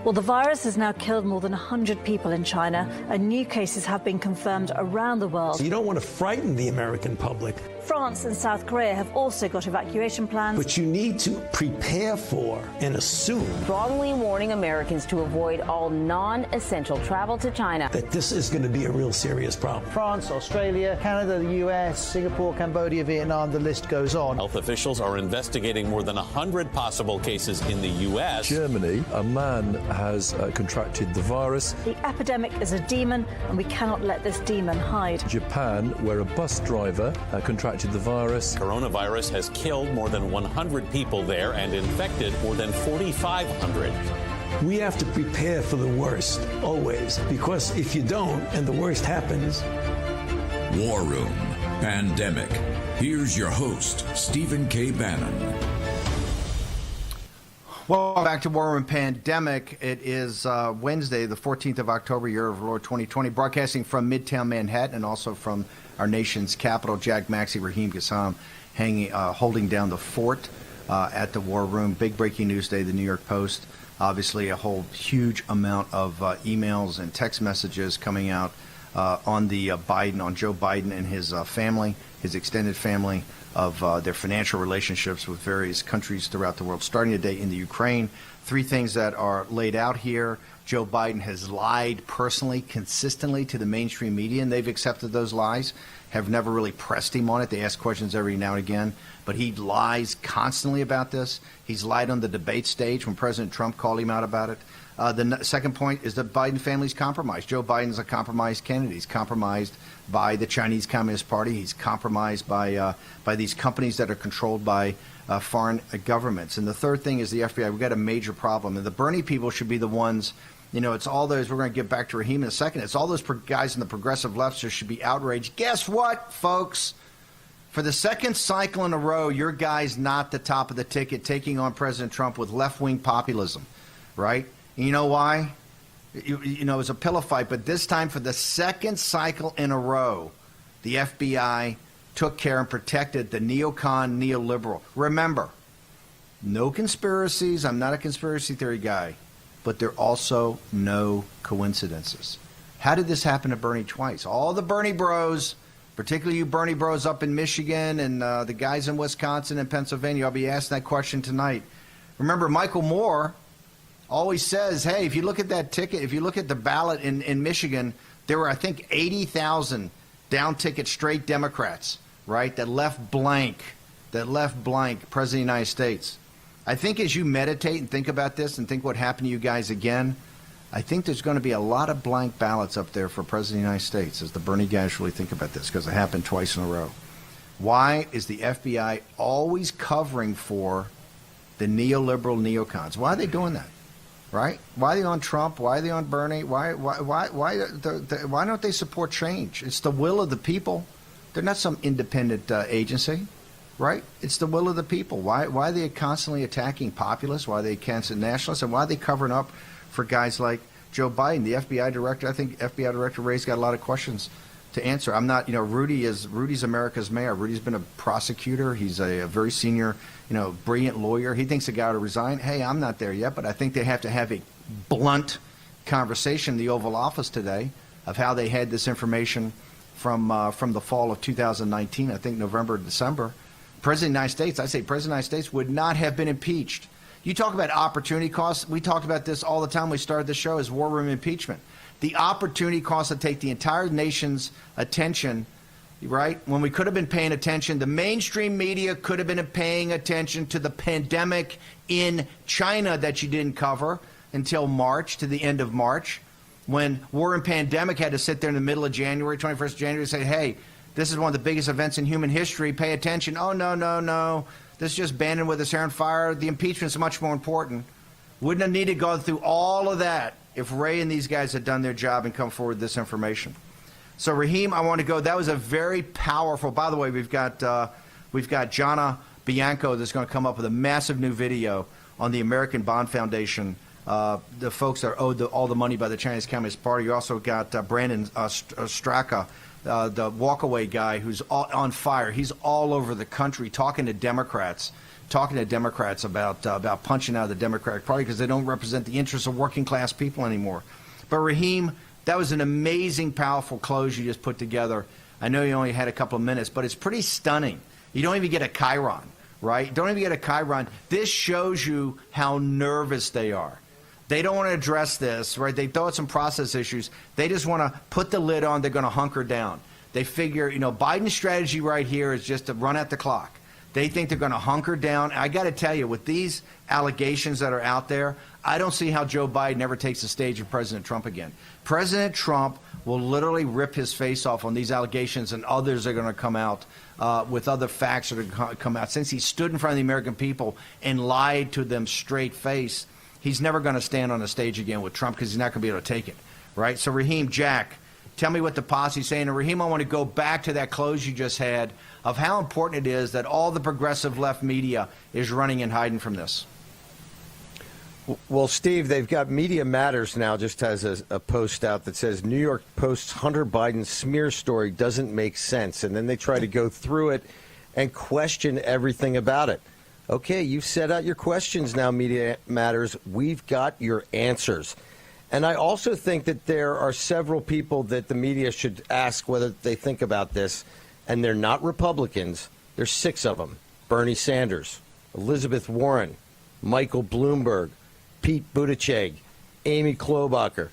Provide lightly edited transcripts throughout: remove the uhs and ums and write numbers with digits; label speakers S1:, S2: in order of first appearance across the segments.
S1: Well, the virus has now killed more than 100 people in China, and new cases have been confirmed around the world.
S2: So you don't want to frighten the American public.
S1: France and South Korea have also got evacuation plans.
S2: But you need to prepare for and assume
S3: strongly warning Americans to avoid all non-essential travel to China.
S2: That this is going to be a real serious problem.
S4: France, Australia, Canada, the US, Singapore, Cambodia, Vietnam, the list goes on.
S5: Health officials are investigating more than 100 possible cases in the US.
S6: Germany, a man has contracted the virus.
S1: The epidemic is a demon, and we cannot let this demon hide.
S6: Japan, where a bus driver contracted the virus.
S5: Coronavirus has killed more than 100 people there and infected more than 4,500.
S2: We have to prepare for the worst, always, because if you don't and the worst happens.
S7: War Room Pandemic. Here's your host, Stephen K. Bannon.
S8: Welcome back to War Room Pandemic. It is Wednesday, the 14th of October, year of Lord 2020, broadcasting from Midtown Manhattan and also from our nation's capital. Jack Maxey, Raheem Kassam, holding down the fort at the War Room. Big breaking news day, the New York Post. Obviously, a whole huge amount of emails and text messages coming out on Joe Biden and his family, his extended family, of their financial relationships with various countries throughout the world, starting today in the Ukraine. Three things that are laid out here. Joe Biden has lied personally, consistently to the mainstream media, and they've accepted those lies, have never really pressed him on it. They ask questions every now and again, but he lies constantly about this. He's lied on the debate stage when President Trump called him out about it. The second point is the Biden family's compromised. Joe Biden's a compromised candidate. He's compromised by the Chinese Communist Party. He's compromised by these companies that are controlled by foreign governments. And the third thing is the FBI. We've got a major problem. And the Bernie people should be the ones, it's all those, we're going to get back to Raheem in a second. It's all those guys in the progressive left who should be outraged. Guess what, folks? For the second cycle in a row, your guy's not the top of the ticket, taking on President Trump with left-wing populism, right? And you know why? It was a pillow fight, but this time for the second cycle in a row, the FBI took care and protected the neocon neoliberal. Remember, no conspiracies. I'm not a conspiracy theory guy, but there are also no coincidences. How did this happen to Bernie twice? All the Bernie bros, particularly you Bernie bros up in Michigan and the guys in Wisconsin and Pennsylvania, I'll be asking that question tonight. Remember, Michael Moore always says, hey, if you look at that ticket, if you look at the ballot in Michigan, there were, I think, 80,000 down ticket straight Democrats, right, that left blank President of the United States. I think as you meditate and think about this and think what happened to you guys again, I think there's going to be a lot of blank ballots up there for President of the United States as the Bernie guys really think about this, because it happened twice in a row. Why is the FBI always covering for the neoliberal neocons? Why are they doing that? Right? Why are they on Trump? Why are they on Bernie? Why don't they support change? It's the will of the people. They're not some independent agency, right? It's the will of the people. Why are they constantly attacking populists? Why are they canceling nationalists? And why are they covering up for guys like Joe Biden, the FBI director? I think FBI Director Wray's got a lot of questions to answer. I'm not, Rudy's America's mayor. Rudy's been a prosecutor. He's a very senior, brilliant lawyer. He thinks the guy ought to resign. Hey, I'm not there yet, but I think they have to have a blunt conversation in the Oval Office today of how they had this information from the fall of 2019, I think November, December. President of the United States, I say President of the United States would not have been impeached. You talk about opportunity costs. We talked about this all the time. We started the show as War Room Impeachment. The opportunity cost to take the entire nation's attention, right? When we could have been paying attention, the mainstream media could have been paying attention to the pandemic in China that you didn't cover until March, to the end of March, when War and Pandemic had to sit there in the middle of January, 21st January, and say, hey, this is one of the biggest events in human history. Pay attention. Oh, no. This is just banding with his hair on fire. The impeachment's much more important. Wouldn't have needed to go through all of that if Ray and these guys had done their job and come forward with this information. So, Raheem, I want to go. That was a very powerful. By the way, we've got Jana Bianco that's going to come up with a massive new video on the American Bond Foundation, the folks that are owed all the money by the Chinese Communist Party. You also got Brandon Straka the walkaway guy who's on fire. He's all over the country talking to Democrats about punching out of the Democratic Party because they don't represent the interests of working class people anymore. But Raheem, that was an amazing, powerful close you just put together. I know you only had a couple of minutes, but it's pretty stunning. You don't even get a chyron, right? Don't even get a chyron. This shows you how nervous they are. They don't want to address this, right? They thought some process issues. They just want to put the lid on. They're going to hunker down. They figure, Biden's strategy right here is just to run out the clock. They think they're going to hunker down. I got to tell you, with these allegations that are out there, I don't see how Joe Biden ever takes the stage of President Trump again. President Trump will literally rip his face off on these allegations, and others are going to come out with other facts that are going to come out. Since he stood in front of the American people and lied to them straight face, he's never going to stand on a stage again with Trump because he's not going to be able to take it, right? So, Raheem, Jack, tell me what the posse's saying. And, Raheem, I want to go back to that close you just had of how important it is that all the progressive left media is running and hiding from this.
S9: Well, Steve, they've got Media Matters now just has a post out that says New York Post's Hunter Biden smear story doesn't make sense. And then they try to go through it and question everything about it. Okay, you've set out your questions now, Media Matters. We've got your answers. And I also think that there are several people that the media should ask whether they think about this. And they're not Republicans. There's 6 of them. Bernie Sanders, Elizabeth Warren, Michael Bloomberg, Pete Buttigieg, Amy Klobuchar,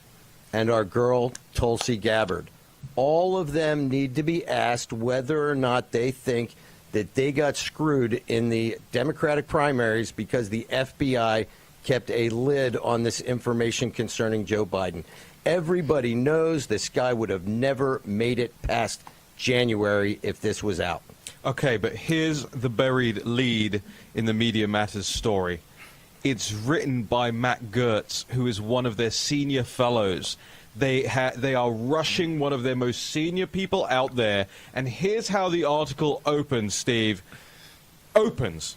S9: and our girl Tulsi Gabbard. All of them need to be asked whether or not they think that they got screwed in the Democratic primaries because the FBI kept a lid on this information concerning Joe Biden. Everybody knows this guy would have never made it past January if this was out.
S10: Okay, but here's the buried lead in the Media Matters story. It's written by Matt Gertz, who is one of their senior fellows. They are rushing one of their most senior people out there. And here's how the article opens, Steve. Opens.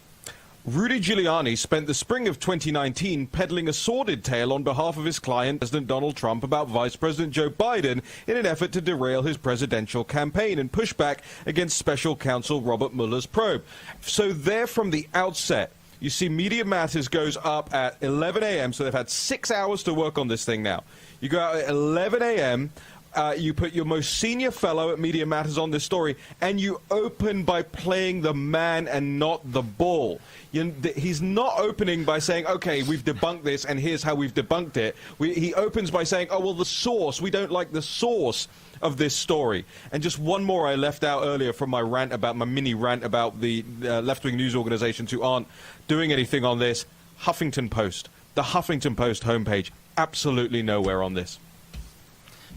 S10: Rudy Giuliani spent the spring of 2019 peddling a sordid tale on behalf of his client, President Donald Trump, about Vice President Joe Biden in an effort to derail his presidential campaign and push back against Special Counsel Robert Mueller's probe. So there from the outset, you see Media Matters goes up at 11 a.m., so they've had 6 hours to work on this thing now. You go out at 11 a.m., you put your most senior fellow at Media Matters on this story, and you open by playing the man and not the bull. He's not opening by saying, okay, we've debunked this, and here's how we've debunked it. He opens by saying, oh, well, the source, we don't like the source of this story. And just one more I left out earlier from my mini rant about the left-wing news organizations who aren't doing anything on this. Huffington Post, the Huffington Post homepage, absolutely nowhere on this.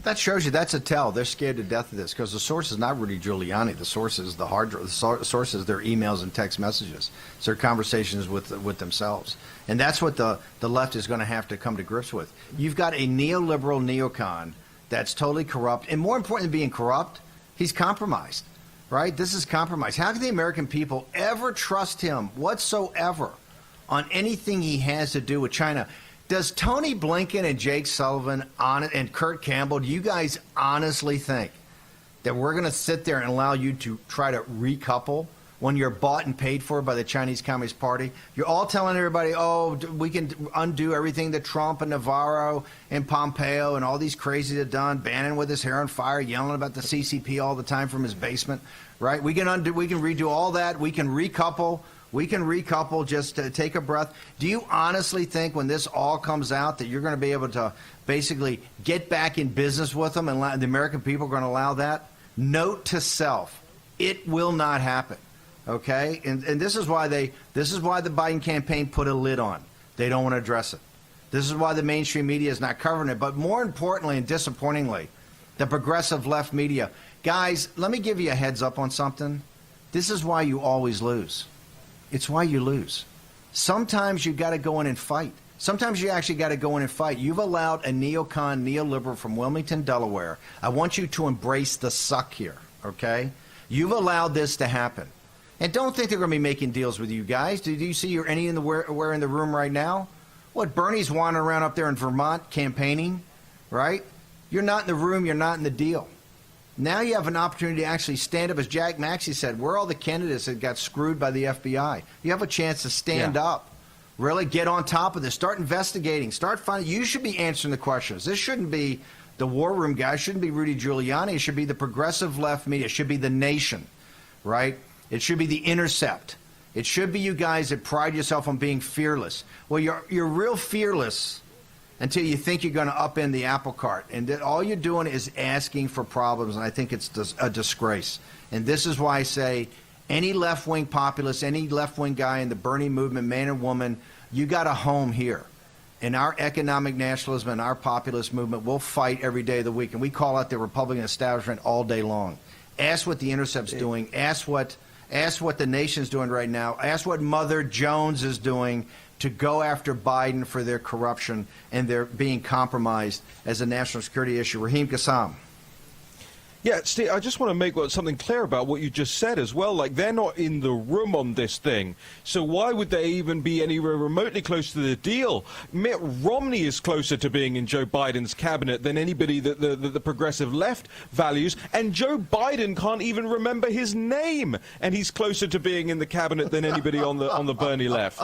S8: That shows you that's a tell. They're scared to death of this because the source is not Rudy Giuliani. The source is the hard drive. The source is their emails and text messages. It's their conversations with themselves. And that's what the left is going to have to come to grips with. You've got a neoliberal neocon that's totally corrupt. And more important than being corrupt, he's compromised, right? This is compromise. How can the American people ever trust him whatsoever on anything he has to do with China? Does Tony Blinken and Jake Sullivan and Kurt Campbell, do you guys honestly think that we're going to sit there and allow you to try to recouple when you're bought and paid for by the Chinese Communist Party? You're all telling everybody, oh, we can undo everything that Trump and Navarro and Pompeo and all these crazies have done, Bannon with his hair on fire, yelling about the CCP all the time from his basement, right? We can redo all that. We can recouple. Just to take a breath. Do you honestly think when this all comes out that you're going to be able to basically get back in business with them and the American people are going to allow that? Note to self, it will not happen. Okay? And this is why the Biden campaign put a lid on. They don't want to address it. This is why the mainstream media is not covering it. But more importantly and disappointingly, the progressive left media. Guys, let me give you a heads up on something. This is why you always lose. It's why you lose. Sometimes you got to go in and fight. Sometimes you actually got to go in and fight. You've allowed a neocon, neoliberal from Wilmington, Delaware. I want you to embrace the suck here, okay? You've allowed this to happen. And don't think they're going to be making deals with you guys. Do you see any in the room right now? What, Bernie's wandering around up there in Vermont campaigning, right? You're not in the room. You're not in the deal. Now you have an opportunity to actually stand up, as Jack Maxey said, where are all the candidates that got screwed by the FBI? You have a chance to stand up, really get on top of this, start investigating, start finding. You should be answering the questions. This shouldn't be the War Room guy. It shouldn't be Rudy Giuliani. It should be the progressive left media. It should be The Nation, right? It should be The Intercept. It should be you guys that pride yourself on being fearless. Well, you're real fearless until you think you're going to upend the apple cart. And that all you're doing is asking for problems, and I think it's a disgrace. And this is why I say any left-wing populist, any left-wing guy in the Bernie movement, man and woman, you got a home here. In our economic nationalism and our populist movement, we'll fight every day of the week. And we call out the Republican establishment all day long. Ask what The Intercept's doing. Ask what The Nation's doing right now. Ask what Mother Jones is doing to go after Biden for their corruption and their being compromised as a national security issue. Raheem Kassam.
S10: Yeah, Steve, I just want to make something clear about what you just said as well. Like, they're not in the room on this thing, so why would they even be anywhere remotely close to the deal? Mitt Romney is closer to being in Joe Biden's cabinet than anybody that the progressive left values, and Joe Biden can't even remember his name, and he's closer to being in the cabinet than anybody on the Bernie left.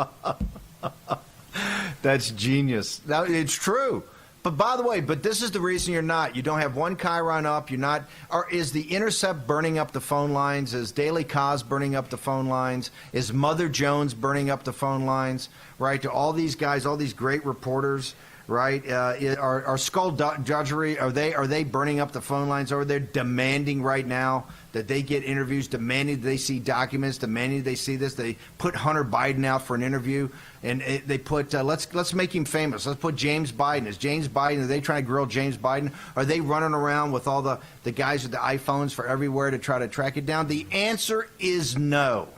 S8: That's genius. Now, it's true. But by the way, this is the reason you're not. You don't have one Chiron up. You're not. Or is The Intercept burning up the phone lines? Is Daily Kos burning up the phone lines? Is Mother Jones burning up the phone lines? Right? To all these guys, all these great reporters, right? Are skullduggery? Are they burning up the phone lines? Or are they demanding right now that they get interviews, demanding that they see documents, demanding they see this? They put Hunter Biden out for an interview, and they put let's make him famous. Let's put James Biden. Is James Biden? Are they trying to grill James Biden? Are they running around with all the guys with the iPhones for everywhere to try to track it down? The answer is no,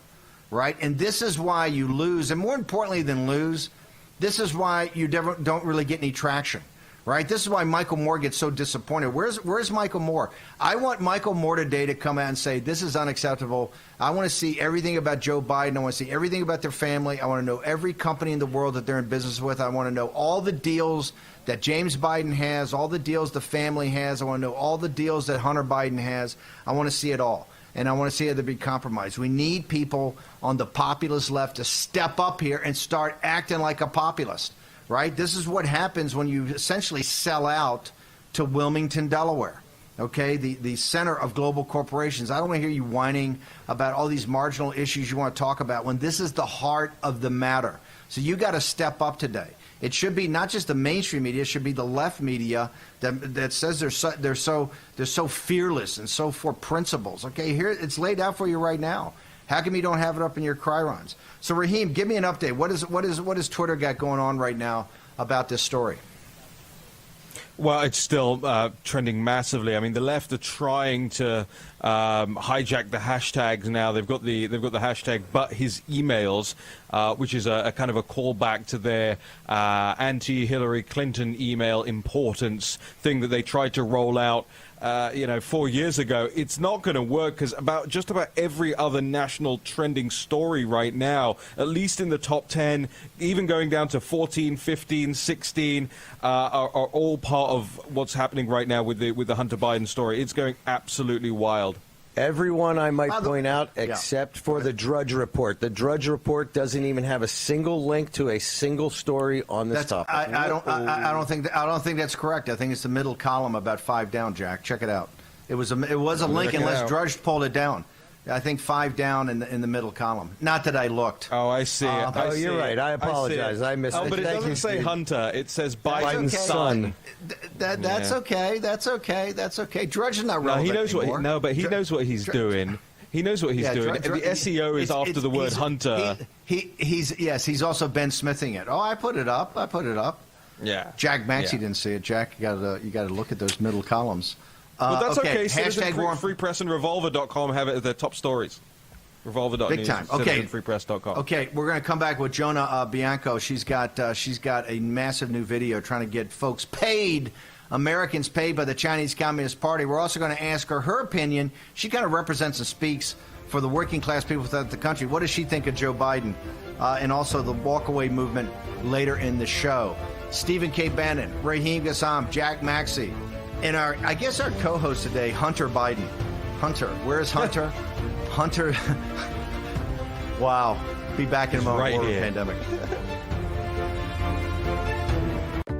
S8: right? And this is why you lose, and more importantly than lose, this is why you don't really get any traction. Right? This is why Michael Moore gets so disappointed. Where's Michael Moore? I want Michael Moore today to come out and say, this is unacceptable. I want to see everything about Joe Biden. I want to see everything about their family. I want to know every company in the world that they're in business with. I want to know all the deals that James Biden has, all the deals the family has. I want to know all the deals that Hunter Biden has. I want to see it all. And I want to see it to be compromised. We need people on the populist left to step up here and start acting like a populist. Right? This is what happens when you essentially sell out to Wilmington, Delaware. Okay? The center of global corporations. I don't want to hear you whining about all these marginal issues you want to talk about when this is the heart of the matter. So you got to step up today. It should be not just the mainstream media, it should be the left media that says they're so fearless and so for principles. Okay, here it's laid out for you right now. How come you don't have it up in your Chirons? So, Raheem, give me an update. What is Twitter got going on right now about this story?
S10: Well, it's still trending massively. I mean, the left are trying to hijack the hashtags now. They've got the hashtag "but his emails," which is a kind of a callback to their anti-Hillary Clinton email importance thing that they tried to roll out 4 years ago. It's not going to work because just about every other national trending story right now, at least in the top 10, even going down to 14, 15, 16, are all part of what's happening right now with the Hunter Biden story. It's going absolutely wild.
S9: Everyone, I might point out, except for the Drudge Report. The Drudge Report doesn't even have a single link to a single story on this topic.
S8: I don't think that's correct. I think it's the middle column about 5 down, Jack. Check it out. It was a link unless Drudge pulled it down. I think 5 down in the middle column. Not that I looked.
S10: Oh, I see it.
S9: You're right. I apologize. I missed it.
S10: Oh, but it doesn't say Hunter. It says Biden's son.
S8: That's okay. That's okay. Drudge is not relevant anymore.
S10: But he knows what he's doing. He knows what he's doing. The SEO is after the word Hunter.
S8: He's also Ben Smithing it. Oh, I put it up.
S10: Yeah.
S8: Jack Maxey didn't see it. Jack, you got to look at those middle columns.
S10: But that's okay.
S8: Hashtag
S10: Free Press and Revolver.com have it as their top stories. Revolver.news.
S8: Big time. Okay.
S10: FreePress.com.
S8: Okay, we're going to come back with Jonah Bianco. She's got a massive new video trying to get folks paid, Americans paid by the Chinese Communist Party. We're also going to ask her opinion. She kind of represents and speaks for the working class people throughout the country. What does she think of Joe Biden and also the walkaway movement later in the show? Stephen K. Bannon, Raheem Kassam, Jack Maxey. And I guess our co-host today, Hunter Biden. Hunter, where is Hunter? Hunter. Wow. Be back in a moment.
S10: Right
S8: War
S10: here.
S8: Pandemic.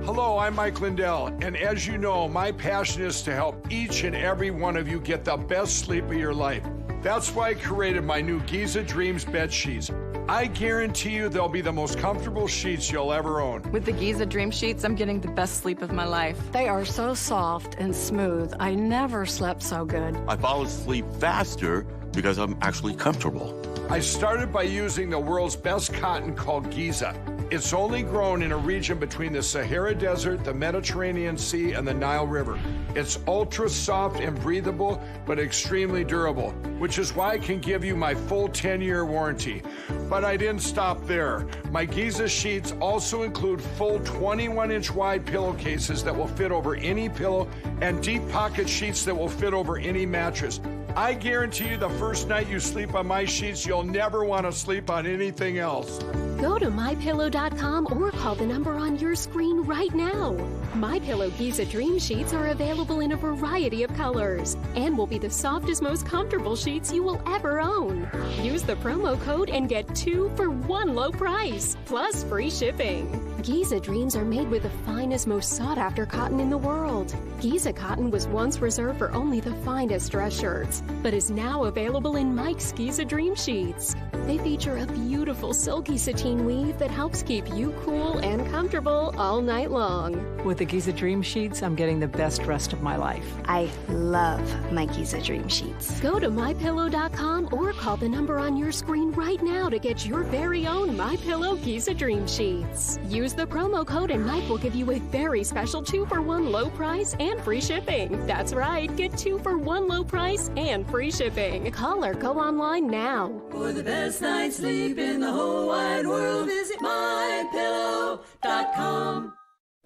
S11: Hello, I'm Mike Lindell, and as you know, my passion is to help each and every one of you get the best sleep of your life. That's why I created my new Giza Dreams bed sheets. I guarantee you they'll be the most comfortable sheets you'll ever own.
S12: With the Giza Dream Sheets, I'm getting the best sleep of my life.
S13: They are so soft and smooth. I never slept so good.
S14: I fall asleep faster because I'm actually comfortable.
S11: I started by using the world's best cotton called Giza. It's only grown in a region between the Sahara Desert, the Mediterranean Sea, and the Nile River. It's ultra soft and breathable, but extremely durable, which is why I can give you my full 10-year warranty. But I didn't stop there. My Giza sheets also include full 21-inch wide pillowcases that will fit over any pillow and deep pocket sheets that will fit over any mattress. I guarantee you the first night you sleep on my sheets, you'll never want to sleep on anything else.
S15: Go to MyPillow.com or call the number on your screen right now. MyPillow Giza Dream Sheets are available in a variety of colors and will be the softest, most comfortable sheets you will ever own. Use the promo code and get 2 for 1 low price, plus free shipping. Giza Dreams are made with the finest, most sought-after cotton in the world. Giza cotton was once reserved for only the finest dress shirts, but is now available in Mike's Giza Dream Sheets. They feature a beautiful silky sateen weave that helps keep you cool and comfortable all night long.
S16: With the Giza Dream Sheets, I'm getting the best rest of my life.
S17: I love my Giza Dream Sheets.
S15: Go to MyPillow.com or call the number on your screen right now to get your very own MyPillow Giza Dream Sheets. Use the promo code and Mike will give you a very special 2 for 1 low price and free shipping. That's right, get 2 for 1 low price and free shipping. Call or go online now.
S18: For the best night's sleep in the whole wide world, visit MyPillow.com.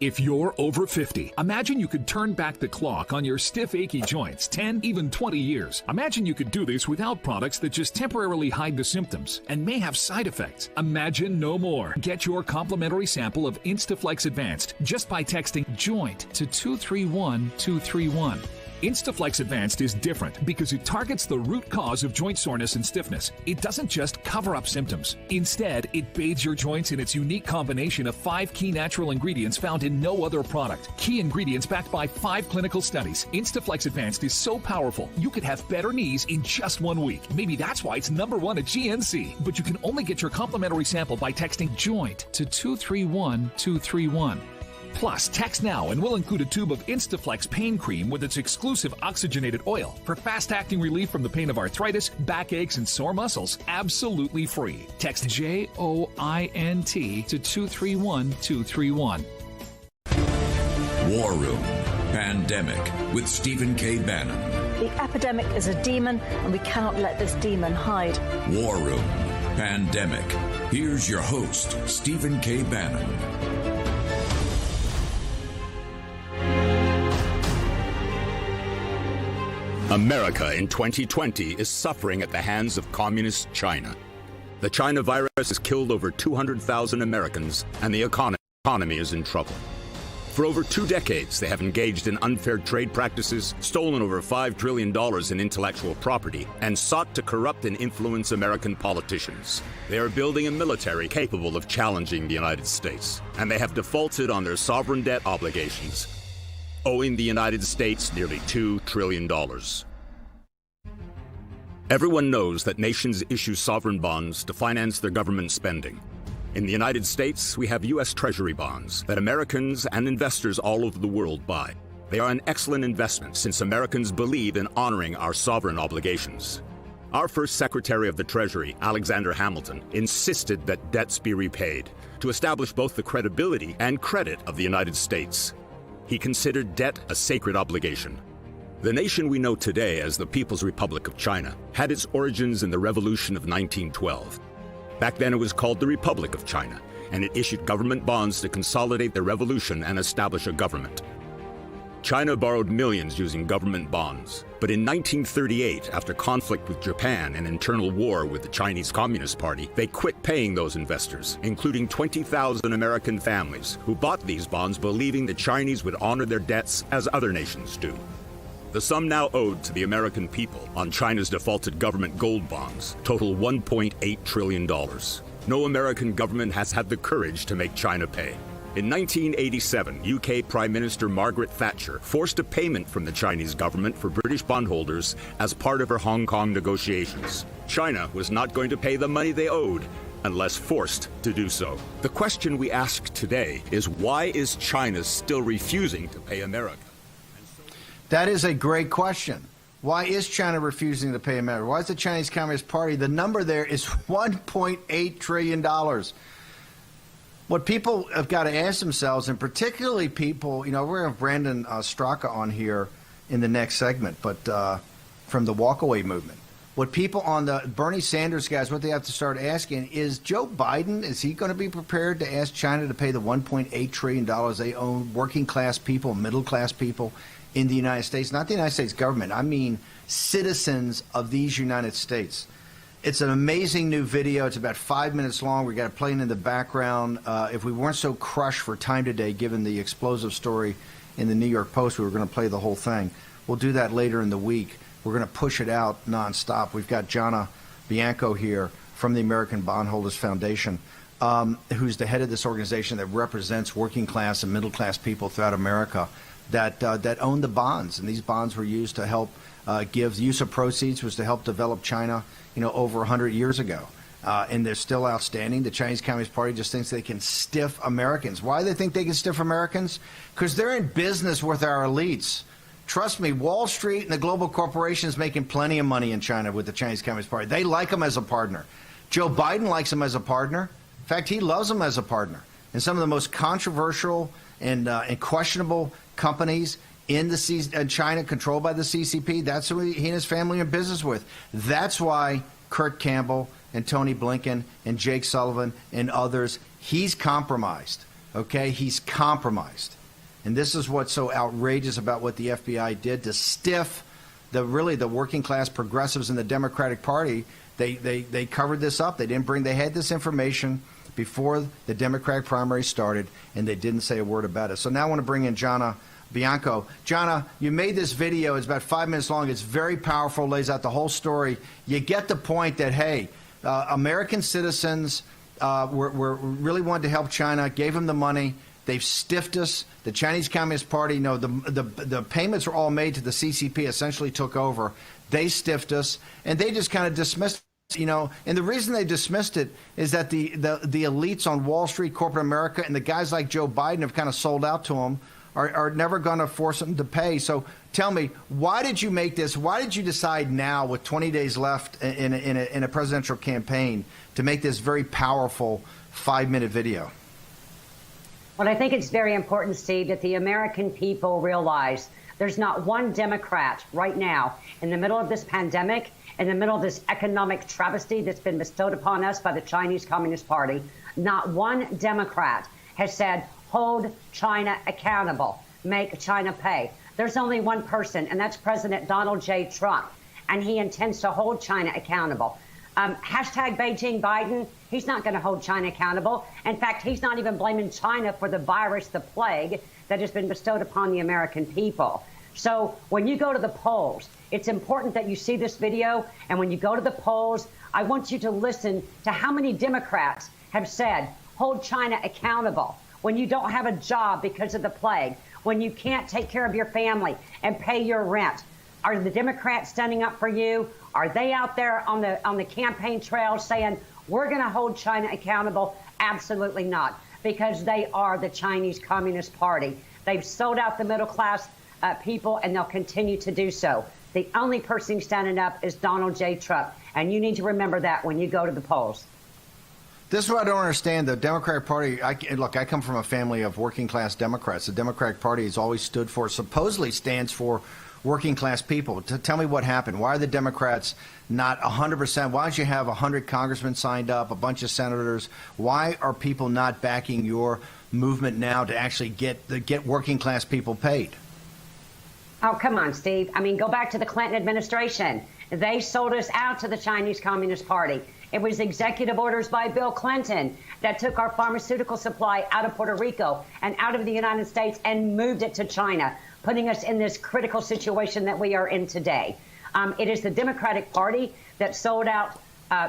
S19: If you're over 50, imagine you could turn back the clock on your stiff, achy joints 10, even 20 years. Imagine you could do this without products that just temporarily hide the symptoms and may have side effects. Imagine no more. Get your complimentary sample of Instaflex Advanced just by texting JOINT to 231231. Instaflex Advanced is different because it targets the root cause of joint soreness and stiffness. It doesn't just cover up symptoms. Instead, it bathes your joints in its unique combination of 5 key natural ingredients found in no other product. Key ingredients backed by 5 clinical studies. Instaflex Advanced is so powerful, you could have better knees in just 1 week. Maybe that's why it's #1 at GNC. But you can only get your complimentary sample by texting JOINT to 231231. Plus, text now and we'll include a tube of Instaflex pain cream with its exclusive oxygenated oil for fast-acting relief from the pain of arthritis, backaches, and sore muscles, absolutely free. Text JOINT to 231231.
S7: War Room Pandemic with Stephen K. Bannon.
S1: The epidemic is a demon, and we cannot let this demon hide.
S7: War Room Pandemic. Here's your host, Stephen K. Bannon.
S20: America in 2020 is suffering at the hands of communist China. The China virus has killed over 200,000 Americans, and the economy is in trouble. For over 2 decades, they have engaged in unfair trade practices, stolen over $5 trillion in intellectual property, and sought to corrupt and influence American politicians. They are building a military capable of challenging the United States, and they have defaulted on their sovereign debt obligations, owing the United States nearly $2 trillion. Everyone knows that nations issue sovereign bonds to finance their government spending. In the United States, we have U.S. Treasury bonds that Americans and investors all over the world buy. They are an excellent investment since Americans believe in honoring our sovereign obligations. Our first Secretary of the Treasury, Alexander Hamilton, insisted that debts be repaid to establish both the credibility and credit of the United States. He considered debt a sacred obligation. The nation we know today as the People's Republic of China had its origins in the Revolution of 1912. Back then it was called the Republic of China, and it issued government bonds to consolidate the revolution and establish a government. China borrowed millions using government bonds. But in 1938, after conflict with Japan and internal war with the Chinese Communist Party, they quit paying those investors, including 20,000 American families who bought these bonds believing the Chinese would honor their debts as other nations do. The sum now owed to the American people on China's defaulted government gold bonds total $1.8 trillion. No American government has had the courage to make China pay. In 1987, UK Prime Minister Margaret Thatcher forced a payment from the Chinese government for British bondholders as part of her Hong Kong negotiations. China was not going to pay the money they owed unless forced to do so. The question we ask today is, why is China still refusing to pay America?
S8: That is a great question. Why is China refusing to pay America? Why is the Chinese Communist Party? The number there is $1.8 trillion. What people have got to ask themselves, and particularly people, you know, we're going to have Brandon Straka on here in the next segment, but from the walkaway movement. What people on the Bernie Sanders guys, what they have to start asking is, Joe Biden, is he going to be prepared to ask China to pay the $1.8 trillion they own working class people, middle class people in the United States? Not the United States government. I mean citizens of these United States. It's an amazing new video. It's about 5 minutes long. We got it playing in the background. If we weren't so crushed for time today, given the explosive story in the New York Post, we were going to play the whole thing. We'll do that later in the week. We're going to push it out nonstop. We've got Jana Bianco here from the American Bondholders Foundation, who's the head of this organization that represents working class and middle class people throughout America that own the bonds. And these bonds were used to help give. The use of proceeds was to help develop China, you know, over 100 years ago. And they're still outstanding. The Chinese Communist Party just thinks they can stiff Americans. Why do they think they can stiff Americans? Because they're in business with our elites. Trust me, Wall Street and the global corporations making plenty of money in China with the Chinese Communist Party. They like them as a partner. Joe Biden likes them as a partner. In fact, he loves them as a partner. And some of the most controversial and questionable companies in China controlled by the CCP, that's who he and his family are in business with. That's why Kurt Campbell and Tony Blinken and Jake Sullivan and others, he's compromised, okay? He's compromised. And this is what's so outrageous about what the FBI did to stiff the working class progressives in the Democratic Party. They covered this up. They had this information before the Democratic primary started, and they didn't say a word about it. So now I want to bring in Jana Bianco. Jana, you made this video. It's about 5 minutes long. It's very powerful, lays out the whole story. You get the point that, hey, American citizens were really wanted to help China, gave them the money. They've stiffed us. The Chinese Communist Party, the payments were all made to the CCP, essentially took over. They stiffed us, and they just kind of dismissed it, you know. And the reason they dismissed it is that the elites on Wall Street, corporate America, and the guys like Joe Biden have kind of sold out to them, are never going to force them to pay. So tell me, why did you make this? Why did you decide now, with 20 days left in a presidential campaign, to make this very powerful 5-minute video?
S21: Well, I think it's very important, Steve, that the American people realize there's not one Democrat right now in the middle of this pandemic, in the middle of this economic travesty that's been bestowed upon us by the Chinese Communist Party. Not one Democrat has said, hold China accountable, make China pay. There's only one person, and that's President Donald J. Trump, and he intends to hold China accountable. Hashtag Beijing Biden, he's not going to hold China accountable. In fact, he's not even blaming China for the virus, the plague that has been bestowed upon the American people. So when you go to the polls, it's important that you see this video. And when you go to the polls, I want you to listen to how many Democrats have said, hold China accountable when you don't have a job because of the plague, when you can't take care of your family and pay your rent. Are the Democrats standing up for you? Are they out there on the campaign trail saying, we're going to hold China accountable? Absolutely not, because they are the Chinese Communist Party. They've sold out the middle class people, and they'll continue to do so. The only person standing up is Donald J. Trump, and you need to remember that when you go to the polls.
S8: This is what I don't understand. The Democratic Party, look, I come from a family of working class Democrats. The Democratic Party has always stood for, supposedly stands for, working class people. Tell me what happened. Why are the Democrats not 100%? Why don't you have 100 congressmen signed up, a bunch of senators? Why are people not backing your movement now to actually get working class people paid?
S21: Oh, come on, Steve. I mean, go back to the Clinton administration. They sold us out to the Chinese Communist Party. It was executive orders by Bill Clinton that took our pharmaceutical supply out of Puerto Rico and out of the United States and moved it to China, putting us in this critical situation that we are in today. It is the Democratic Party that sold out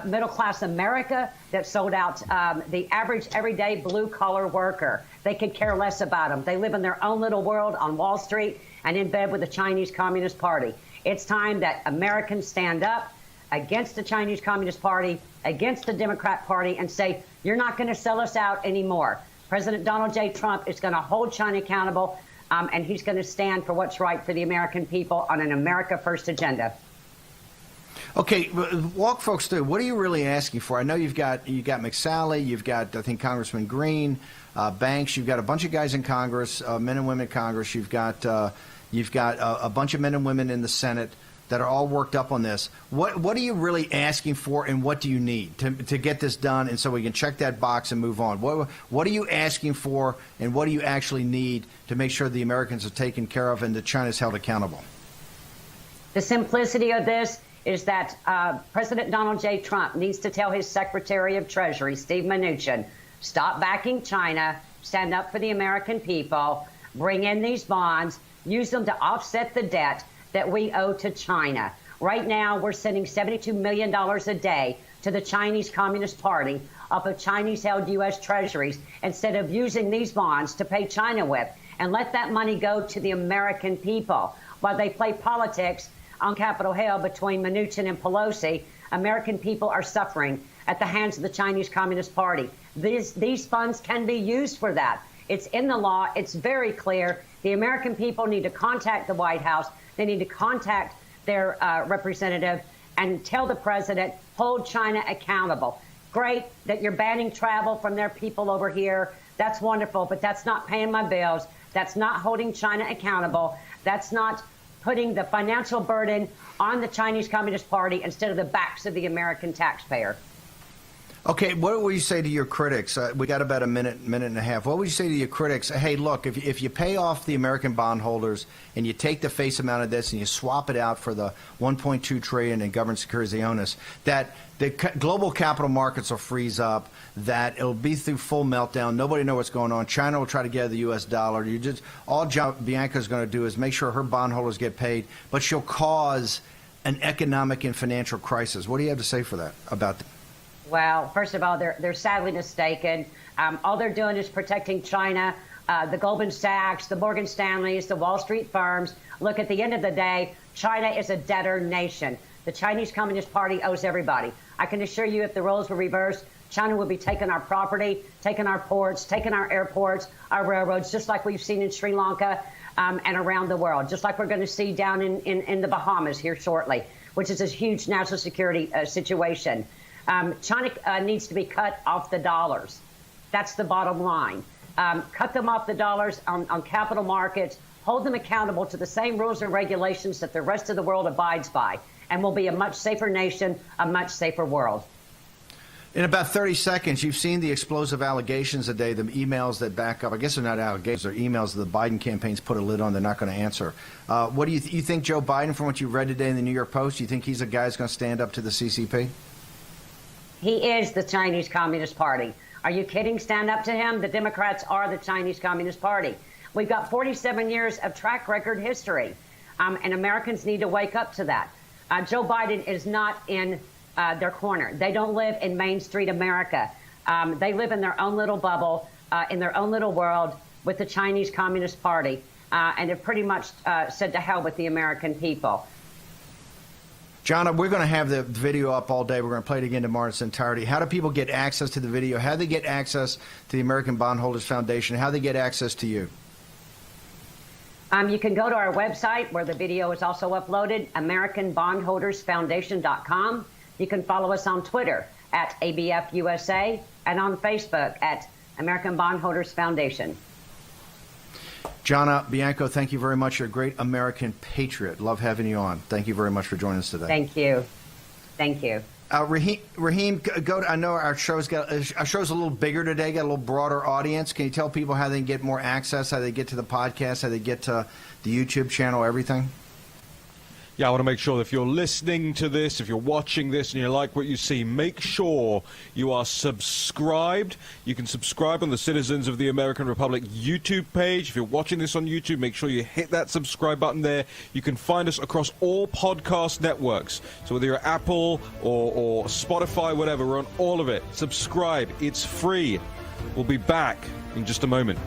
S21: middle-class America, that sold out the average, everyday blue-collar worker. They could care less about them. They live in their own little world on Wall Street and in bed with the Chinese Communist Party. It's time that Americans stand up against the Chinese Communist Party, against the Democrat Party, and say, you're not going to sell us out anymore. President Donald J. Trump is going to hold China accountable, and he's going to stand for what's right for the American people on an America First agenda.
S8: Okay, walk folks through. What are you really asking for? I know you've got McSally, you've got, I think, Congressman Green, Banks. You've got a bunch of guys in Congress, men and women in Congress. You've got a bunch of men and women in the Senate that are all worked up on this. What are you really asking for, and what do you need to get this done, and so we can check that box and move on? What are you asking for, and what do you actually need to make sure the Americans are taken care of and that China's held accountable?
S21: The simplicity of this is that President Donald J. Trump needs to tell his Secretary of Treasury, Steve Mnuchin, stop backing China, stand up for the American people, bring in these bonds, use them to offset the debt that we owe to China. Right now, we're sending $72 million a day to the Chinese Communist Party off of Chinese-held U.S. treasuries instead of using these bonds to pay China with, and let that money go to the American people. While they play politics on Capitol Hill between Mnuchin and Pelosi, American people are suffering at the hands of the Chinese Communist Party. These funds can be used for that. It's in the law. It's very clear. The American people need to contact the White House. They need to contact their representative and tell the president, hold China accountable. Great that you're banning travel from their people over here. That's wonderful, but that's not paying my bills. That's not holding China accountable. That's not putting the financial burden on the Chinese Communist Party instead of the backs of the American taxpayer.
S8: Okay, what would you say to your critics? We got about a minute and a half. What would you say to your critics? Hey, look, if you pay off the American bondholders and you take the face amount of this and you swap it out for the $1.2 trillion in government securities they own us, that the global capital markets will freeze up, that it'll be through full meltdown. Nobody knows what's going on. China will try to get the U.S. dollar. All Bianca's going to do is make sure her bondholders get paid, but she'll cause an economic and financial crisis. What do you have to say for that about that?
S21: Well, first of all, they're sadly mistaken. All they're doing is protecting China. The Goldman Sachs, the Morgan Stanleys, the Wall Street firms. Look, at the end of the day, China is a debtor nation. The Chinese Communist Party owes everybody. I can assure you, if the roles were reversed, China would be taking our property, taking our ports, taking our airports, our railroads, just like we've seen in Sri Lanka and around the world, just like we're going to see down in the Bahamas here shortly, which is a huge national security situation. China needs to be cut off the dollars. That's the bottom line. Cut them off the dollars on capital markets, hold them accountable to the same rules and regulations that the rest of the world abides by, and we'll be a much safer nation, a much safer world.
S8: In about 30 seconds, you've seen the explosive allegations today, the emails that back up. I guess they're not allegations, they're emails that the Biden campaign's put a lid on. They're not going to answer. What do you think, Joe Biden, from what you read today in the New York Post, do you think he's a guy who's going to stand up to the CCP?
S21: He is the Chinese Communist Party. Are you kidding? Stand up to him. The Democrats are the Chinese Communist Party. We've got 47 years of track record history, and Americans need to wake up to that. Joe Biden is not in their corner. They don't live in Main Street America. They live in their own little bubble, in their own little world with the Chinese Communist Party, and have pretty much said to hell with the American people.
S8: John, we're going to have the video up all day. We're going to play it again tomorrow in its entirety. How do people get access to the video? How do they get access to the American Bondholders Foundation? How do they get access to you?
S21: You can go to our website where the video is also uploaded, AmericanBondholdersFoundation.com. You can follow us on Twitter at ABFUSA and on Facebook at American Bondholders Foundation.
S8: Jana Bianco, thank you very much. You're a great American patriot. Love having you on. Thank you very much for joining us today.
S21: Thank you. Thank you.
S8: Raheem, go to, I know our show's a little bigger today, got a little broader audience. Can you tell people how they can get more access, how they get to the podcast, how they get to the YouTube channel, everything?
S10: Yeah, I want to make sure that if you're listening to this, if you're watching this and you like what you see, make sure you are subscribed. You can subscribe on the Citizens of the American Republic YouTube page. If you're watching this on YouTube, make sure you hit that subscribe button there. You can find us across all podcast networks. So whether you're Apple or Spotify, whatever, we're on all of it. Subscribe. It's free. We'll be back in just a moment.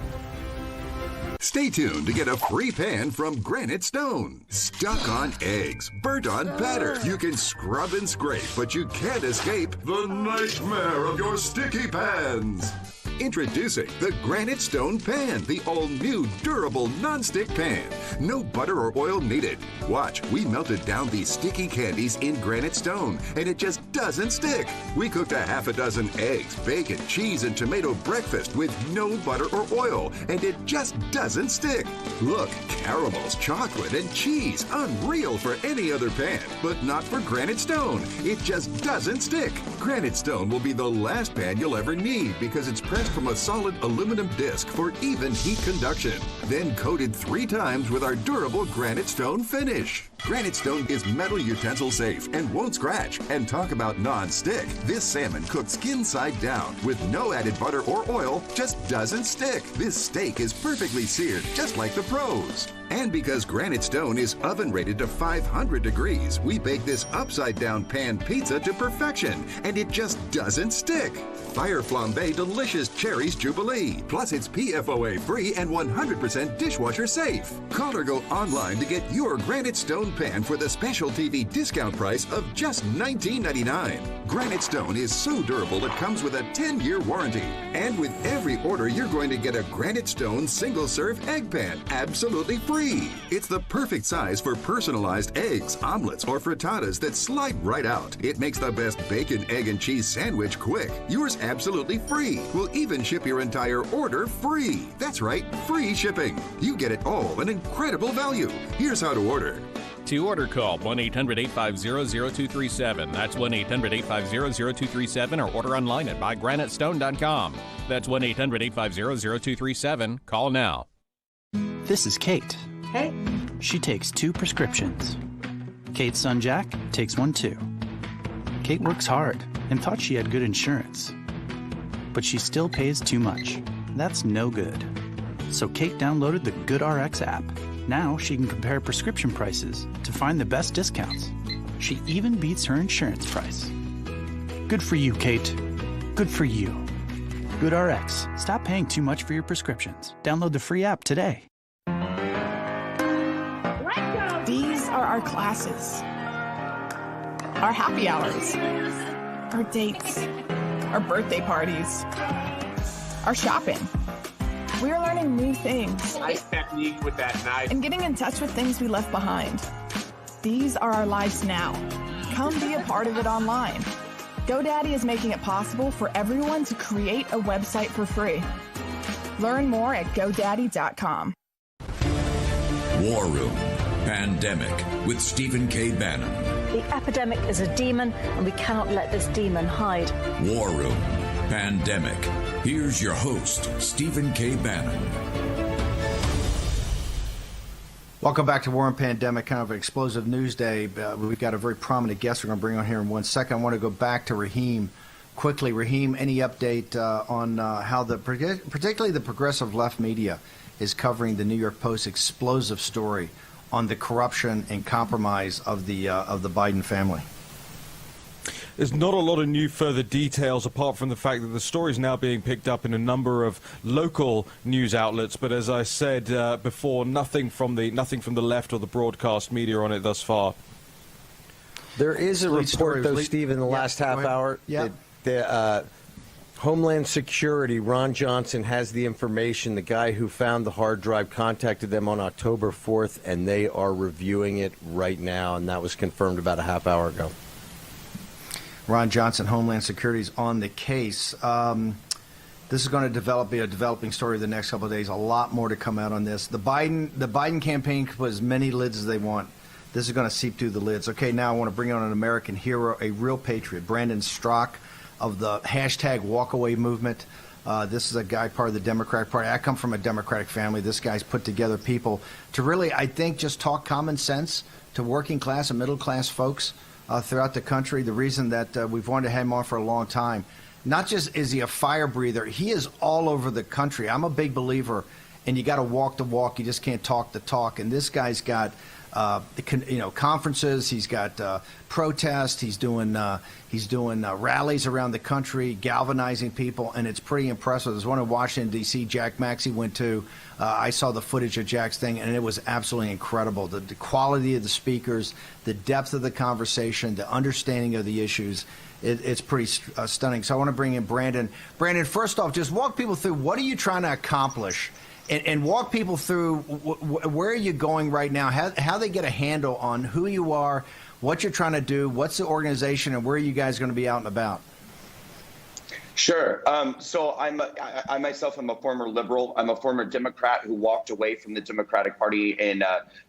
S3: Stay tuned to get a free pan from Granite Stone. Stuck on eggs, burnt on batter. You can scrub and scrape, but you can't escape the nightmare of your sticky pans. Introducing the Granite Stone Pan, the all-new durable non-stick pan. No butter or oil needed. Watch, we melted down these sticky candies in Granite Stone, and it just doesn't stick. We cooked a half a dozen eggs, bacon, cheese, and tomato breakfast with no butter or oil, and it just doesn't stick. Look, caramels, chocolate, and cheese. Unreal for any other pan, but not for Granite Stone. It just doesn't stick. Granite Stone will be the last pan you'll ever need because it's pressed from a solid aluminum disc for even heat conduction, then coated 3 times with our durable Granite Stone finish. Granite Stone is metal utensil safe and won't scratch. And talk about non-stick. This salmon cooked skin side down with no added butter or oil just doesn't stick. This steak is perfectly seared, just like the pros. And because Granite Stone is oven rated to 500 degrees, we bake this upside down pan pizza to perfection, and it just doesn't stick. Fire Flambe Delicious Cherries Jubilee. Plus it's PFOA free and 100% dishwasher safe. Call or go online to get your Granite Stone pan for the special TV discount price of just $19.99. Granite Stone is so durable it comes with a 10-year warranty. And with every order, you're going to get a Granite Stone single-serve egg pan absolutely free. It's the perfect size for personalized eggs, omelets, or frittatas that slide right out. It makes the best bacon, egg, and cheese sandwich quick. Yours absolutely free. We'll even ship your entire order free. That's right, free shipping. You get it all, an incredible value. Here's how to order.
S22: To order, call 1-800-850-0237. That's 1-800-850-0237 or order online at buygranitestone.com. That's 1-800-850-0237. Call now.
S23: This is Kate.
S24: Hey.
S23: She takes 2 prescriptions. Kate's son Jack takes 1 too. Kate works hard and thought she had good insurance. But she still pays too much. That's no good. So Kate downloaded the GoodRx app. Now she can compare prescription prices to find the best discounts. She even beats her insurance price. Good for you, Kate. Good for you. GoodRx. Stop paying too much for your prescriptions. Download the free app today.
S25: These are our classes, our happy hours, our dates, our birthday parties, our shopping. We are learning new things.
S26: Nice technique with that knife.
S25: And getting in touch with things we left behind. These are our lives now. Come be a part of it online. GoDaddy is making it possible for everyone to create a website for free. Learn more at GoDaddy.com.
S7: War Room Pandemic with Stephen K. Bannon.
S1: The epidemic is a demon, and we cannot let this demon hide.
S7: War Room Pandemic. Here's your host, Stephen K. Bannon.
S8: Welcome back to War and Pandemic, kind of an explosive news day. We've got a very prominent guest we're going to bring on here in 1 second. I want to go back to Raheem quickly. Raheem, any update on how particularly the progressive left media is covering the New York Post's explosive story on the corruption and compromise of the Biden family?
S10: There's not a lot of new further details apart from the fact that the story is now being picked up in a number of local news outlets. But as I said before, nothing from the left or the broadcast media on it thus far.
S9: There is a report, though, Steve, in the last half hour.
S8: Yeah.
S9: The Homeland Security, Ron Johnson, has the information. The guy who found the hard drive contacted them on October 4th, and they are reviewing it right now, and that was confirmed about a half hour ago.
S8: Ron Johnson, Homeland Security, is on the case. This is going to be a developing story the next couple of days. A lot more to come out on this. The Biden campaign can put as many lids as they want. this is going to seep through the lids. Okay, now I want to bring on an American hero, a real patriot, Brandon Strock of the hashtag walkaway movement. This is a guy part of the Democratic Party. I come from a Democratic family. This guy's put together people to really, I think, just talk common sense to working class and middle class folks throughout the country. The reason that we've wanted to have him on for a long time, not just is he a fire breather, he is all over the country. I'm a big believer, and you got to walk the walk. You just can't talk the talk. And this guy's got conferences. He's got protests. He's doing rallies around the country, galvanizing people, and it's pretty impressive. There's one in Washington, D.C. Jack Maxey went to. I saw the footage of Jack's thing, and it was absolutely incredible. The quality of the speakers, the depth of the conversation, the understanding of the issues. It's pretty stunning. So I want to bring in Brandon. Brandon, first off, just walk people through what are you trying to accomplish? And walk people through where are you going right now, how they get a handle on who you are, what you're trying to do, what's the organization, and where are you guys going to be out and about?
S2: Sure. So I myself am a former liberal. I'm a former Democrat who walked away from the Democratic Party in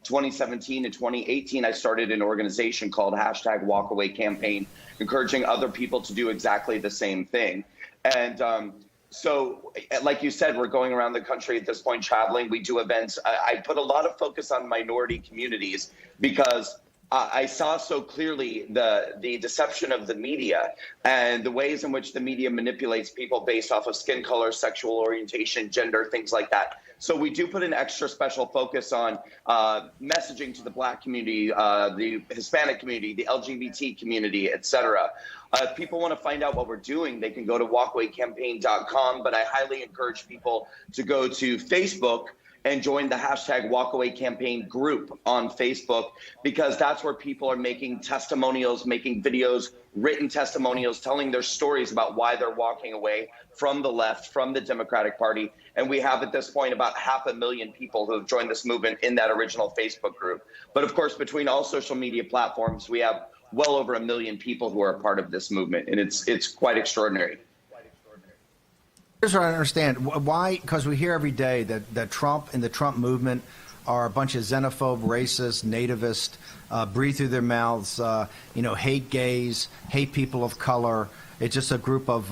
S2: 2017 and 2018. I started an organization called #Walkaway Campaign, encouraging other people to do exactly the same thing. And so, like you said, we're going around the country at this point, traveling. We do events. I put a lot of focus on minority communities because I saw so clearly the deception of the media and the ways in which the media manipulates people based off of skin color, sexual orientation, gender, things like that. So we do put an extra special focus on messaging to the Black community, the Hispanic community, the LGBT community, et cetera. If people want to find out what we're doing, they can go to walkawaycampaign.com. But I highly encourage people to go to Facebook and join the #Walkaway Campaign group on Facebook, because that's where people are making testimonials, making videos, written testimonials, telling their stories about why they're walking away from the left, from the Democratic Party. And we have at this point about 500,000 people who have joined this movement in that original Facebook group. But of course, between all social media platforms, we have well over 1 million people who are a part of this movement. And it's quite extraordinary.
S8: Here's what I understand. Why? Because we hear every day that Trump and the Trump movement are a bunch of xenophobe, racist, nativist, breathe through their mouths, hate gays, hate people of color. It's just a group of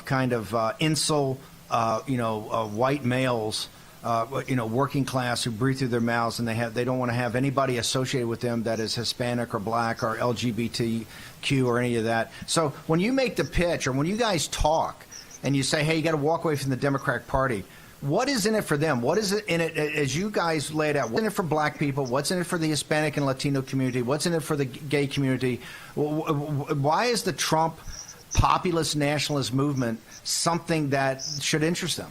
S8: kind of incel, white males, working class who breathe through their mouths, and they don't want to have anybody associated with them that is Hispanic or Black or LGBTQ or any of that. So when you make the pitch or when you guys talk, and you say, hey, you got to walk away from the Democratic Party, what is in it for them? What is it in it, as you guys lay it out? What's in it for Black people? What's in it for the Hispanic and Latino community? What's in it for the gay community? Why is the Trump populist nationalist movement something that should interest them?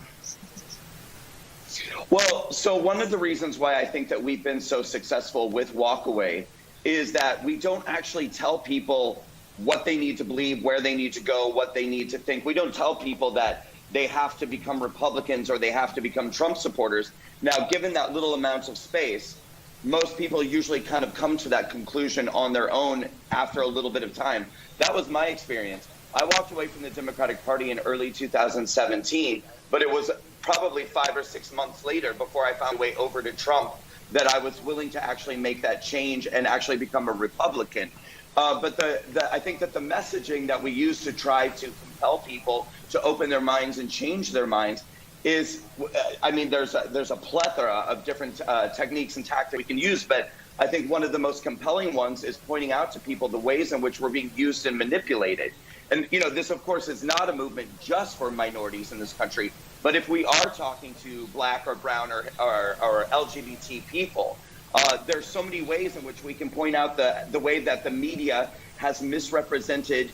S2: Well, so one of the reasons why I think that we've been so successful with Walkaway is that we don't actually tell people what they need to believe, where they need to go, what they need to think. We don't tell people that they have to become Republicans or they have to become Trump supporters. Now, given that little amount of space, most people usually kind of come to that conclusion on their own after a little bit of time. That was my experience. I walked away from the Democratic Party in early 2017, but it was probably 5 or 6 months later before I found a way over to Trump that I was willing to actually make that change and actually become a Republican. But I think that the messaging that we use to try to compel people to open their minds and change their minds is, there's a plethora of different techniques and tactics we can use. But I think one of the most compelling ones is pointing out to people the ways in which we're being used and manipulated. And, this, of course, is not a movement just for minorities in this country. But if we are talking to Black or brown or LGBT people, there's so many ways in which we can point out the way that the media has misrepresented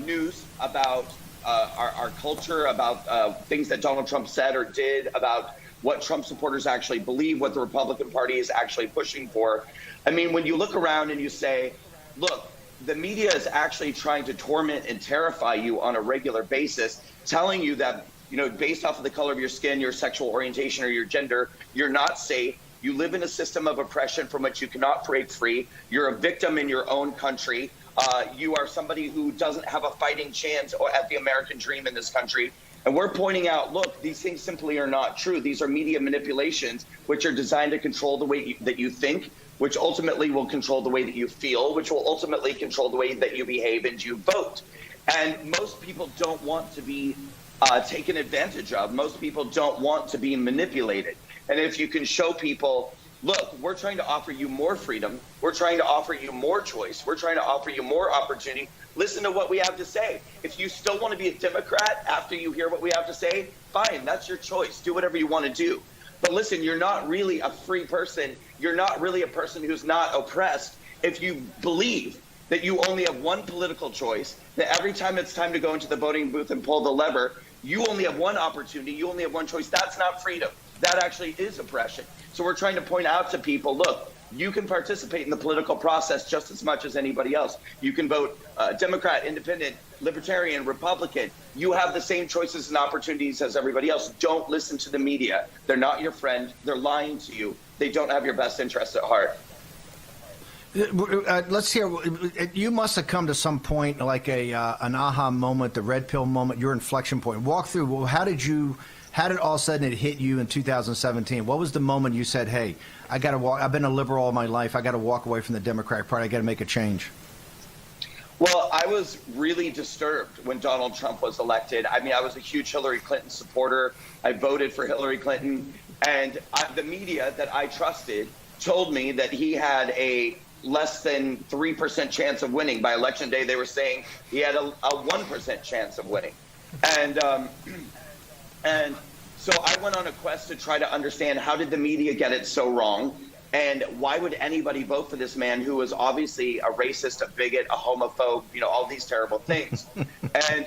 S2: news about our culture, about things that Donald Trump said or did, about what Trump supporters actually believe, what the Republican Party is actually pushing for. I mean, when you look around and you say, look, the media is actually trying to torment and terrify you on a regular basis, telling you that, based off of the color of your skin, your sexual orientation, or your gender, you're not safe. You live in a system of oppression from which you cannot break free. You're a victim in your own country. You are somebody who doesn't have a fighting chance at the American dream in this country. And we're pointing out, look, these things simply are not true. These are media manipulations, which are designed to control the way that you think, which ultimately will control the way that you feel, which will ultimately control the way that you behave and you vote. And most people don't want to be taken advantage of. Most people don't want to be manipulated. And if you can show people, look, we're trying to offer you more freedom. We're trying to offer you more choice. We're trying to offer you more opportunity. Listen to what we have to say. If you still want to be a Democrat after you hear what we have to say, fine, that's your choice. Do whatever you want to do. But listen, you're not really a free person. You're not really a person who's not oppressed if you believe that you only have one political choice, that every time it's time to go into the voting booth and pull the lever, you only have one opportunity, you only have one choice. That's not freedom. That actually is oppression. So we're trying to point out to people, look, you can participate in the political process just as much as anybody else. You can vote Democrat, Independent, Libertarian, Republican. You have the same choices and opportunities as everybody else. Don't listen to the media. They're not your friend. They're lying to you. They don't have your best interest at heart.
S8: Let's hear. You must have come to some point like an aha moment, the red pill moment, your inflection point. Walk through. Well, how did all of a sudden it hit you in 2017? What was the moment you said, "Hey, I got to walk. I've been a liberal all my life. I got to walk away from the Democratic Party. I got to make a change."
S2: Well, I was really disturbed when Donald Trump was elected. I mean, I was a huge Hillary Clinton supporter. I voted for Hillary Clinton, and the media that I trusted told me that he had a less than 3% chance of winning. By election day, they were saying he had a 1% chance of winning. And so I went on a quest to try to understand, how did the media get it so wrong? And why would anybody vote for this man who was obviously a racist, a bigot, a homophobe, all these terrible things? And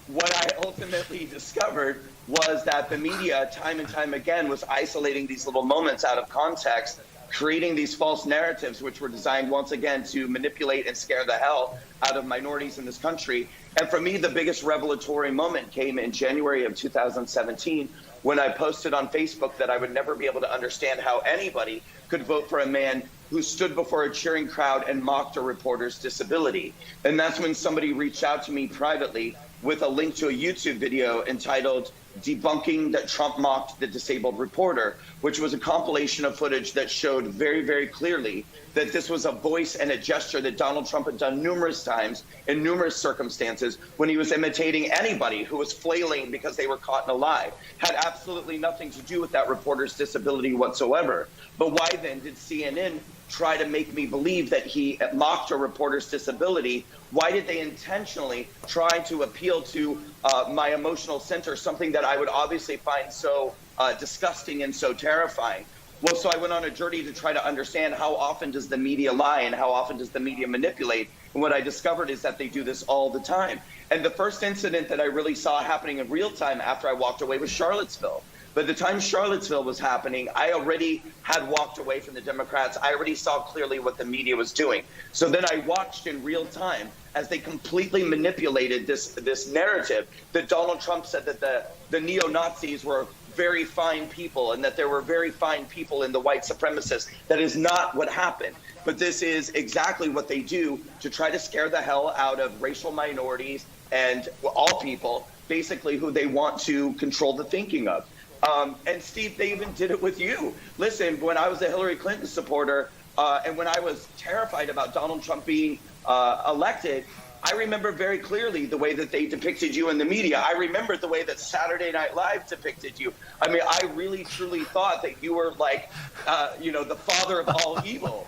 S2: what I ultimately discovered was that the media, time and time again, was isolating these little moments out of context, creating these false narratives, which were designed once again to manipulate and scare the hell out of minorities in this country. And for me, the biggest revelatory moment came in January of 2017, when I posted on Facebook that I would never be able to understand how anybody could vote for a man who stood before a cheering crowd and mocked a reporter's disability. And that's when somebody reached out to me privately with a link to a YouTube video entitled "Debunking That Trump Mocked the Disabled Reporter," which was a compilation of footage that showed very, very clearly that this was a voice and a gesture that Donald Trump had done numerous times in numerous circumstances when he was imitating anybody who was flailing because they were caught in a lie. Had absolutely nothing to do with that reporter's disability whatsoever. But why then did CNN try to make me believe that he mocked a reporter's disability? Why did they intentionally try to appeal to my emotional center, something that I would obviously find so disgusting and so terrifying? Well, so I went on a journey to try to understand, how often does the media lie and how often does the media manipulate? And what I discovered is that they do this all the time. And the first incident that I really saw happening in real time after I walked away was Charlottesville. By the time Charlottesville was happening, I already had walked away from the Democrats. I already saw clearly what the media was doing. So then I watched in real time as they completely manipulated this narrative that Donald Trump said that the neo-Nazis were very fine people and that there were very fine people in the white supremacists. That is not what happened. But this is exactly what they do to try to scare the hell out of racial minorities and all people, basically, who they want to control the thinking of. And Steve, they even did it with you. Listen, when I was a Hillary Clinton supporter and when I was terrified about Donald Trump being elected, I remember very clearly the way that they depicted you in the media. I remember the way that Saturday Night Live depicted you. I mean, I really, truly thought that you were like, the father of all evil.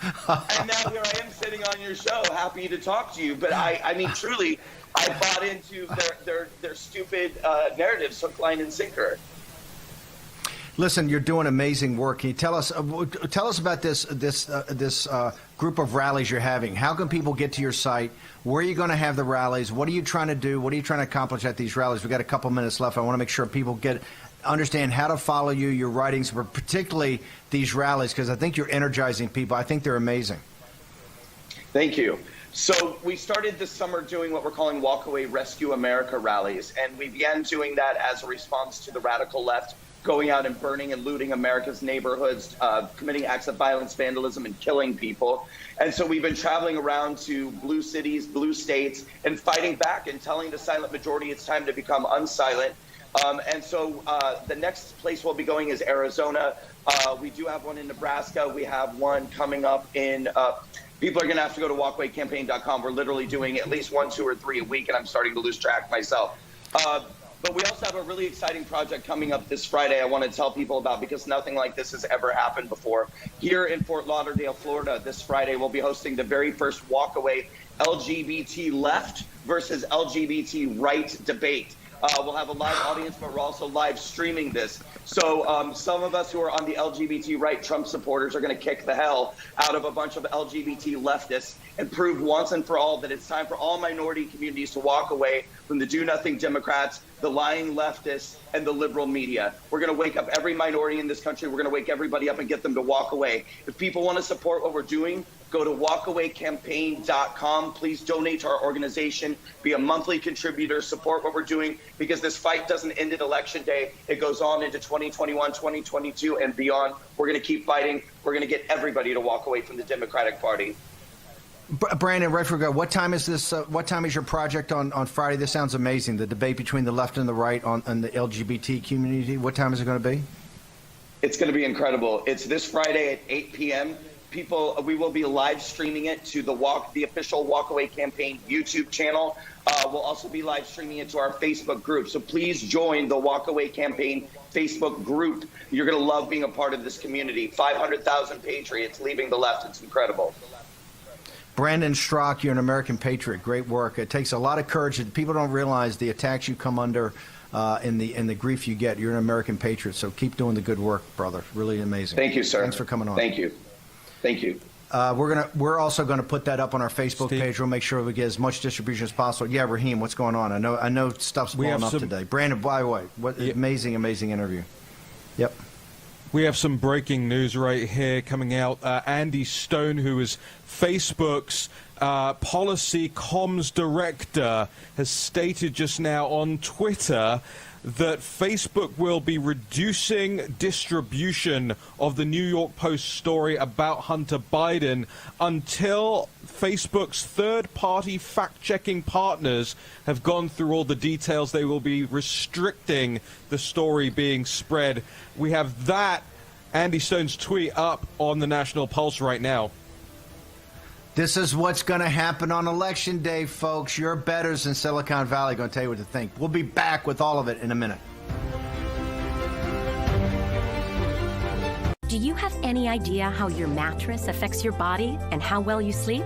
S2: And now here I am sitting on your show, happy to talk to you. But I mean, truly, I bought into their stupid narratives, hook, line, and sinker.
S8: Listen, you're doing amazing work. Can you tell us about this group of rallies you're having? How can people get to your site? Where are you going to have the rallies? What are you trying to do? What are you trying to accomplish at these rallies? We've got a couple minutes left. I want to make sure people understand how to follow you, your writings, but particularly these rallies, because I think you're energizing people. I think they're amazing.
S2: Thank you. So we started this summer doing what we're calling Walkaway Rescue America rallies, and we began doing that as a response to the radical left going out and burning and looting America's neighborhoods, committing acts of violence, vandalism, and killing people. And so we've been traveling around to blue cities, blue states, and fighting back and telling the silent majority it's time to become unsilent. And so the next place we'll be going is Arizona. We do have one in Nebraska. We have one coming up in people are going to have to go to walkawaycampaign.com. We're literally doing at least 1, 2, or 3 a week, and I'm starting to lose track myself. But we also have a really exciting project coming up this Friday I want to tell people about, because nothing like this has ever happened before. Here in Fort Lauderdale, Florida, this Friday, we'll be hosting the very first Walkaway LGBT left versus LGBT right debate. We'll have a live audience, but we're also live streaming this. So some of us who are on the LGBT right Trump supporters are going to kick the hell out of a bunch of LGBT leftists and prove once and for all that it's time for all minority communities to walk away from the do-nothing Democrats, the lying leftists, and the liberal media. We're going to wake up every minority in this country. We're going to wake everybody up and get them to walk away. If people want to support what we're doing, go to walkawaycampaign.com. Please donate to our organization. Be a monthly contributor. Support what we're doing, because this fight doesn't end at Election Day. It goes on into 2021, 2022, and beyond. We're going to keep fighting. We're going to get everybody to walk away from the Democratic Party.
S8: Brandon, right for go. What time is this? What time is your project on Friday? This sounds amazing. The debate between the left and the right on the LGBT community. What time is it going to be? It's going to be incredible. It's this Friday at 8 p.m. We will be live streaming it to the official Walkaway Campaign YouTube channel. We'll also be live streaming it to our Facebook group. So please join the Walkaway Campaign Facebook group. You're going to love being a part of this community. 500,000 patriots leaving the left. It's incredible. Brandon Strzok, you're an American patriot. Great work. It takes a lot of courage. People don't realize the attacks you come under and the grief you get. You're an American patriot, so keep doing the good work, brother. Really amazing.
S2: Thank you, sir.
S8: Thanks for coming on.
S2: Thank you. Thank you.
S8: We're also going to put that up on our Facebook page. We'll make sure we get as much distribution as possible. Yeah, Raheem, what's going on? I know stuff's blowing up today. Brandon, by the way, what amazing interview. Yep.
S10: We have some breaking news right here coming out. Andy Stone, who is Facebook's policy comms director, has stated just now on Twitter that Facebook will be reducing distribution of the New York Post story about Hunter Biden until Facebook's third-party fact-checking partners have gone through all the details. They will be restricting the story being spread. We have that Andy Stone's tweet up on the National Pulse right now.
S8: This is what's going to happen on Election Day, folks. Your bettors in Silicon Valley are going to tell you what to think. We'll be back with all of it in a minute.
S4: Do you have any idea how your mattress affects your body and how well you sleep?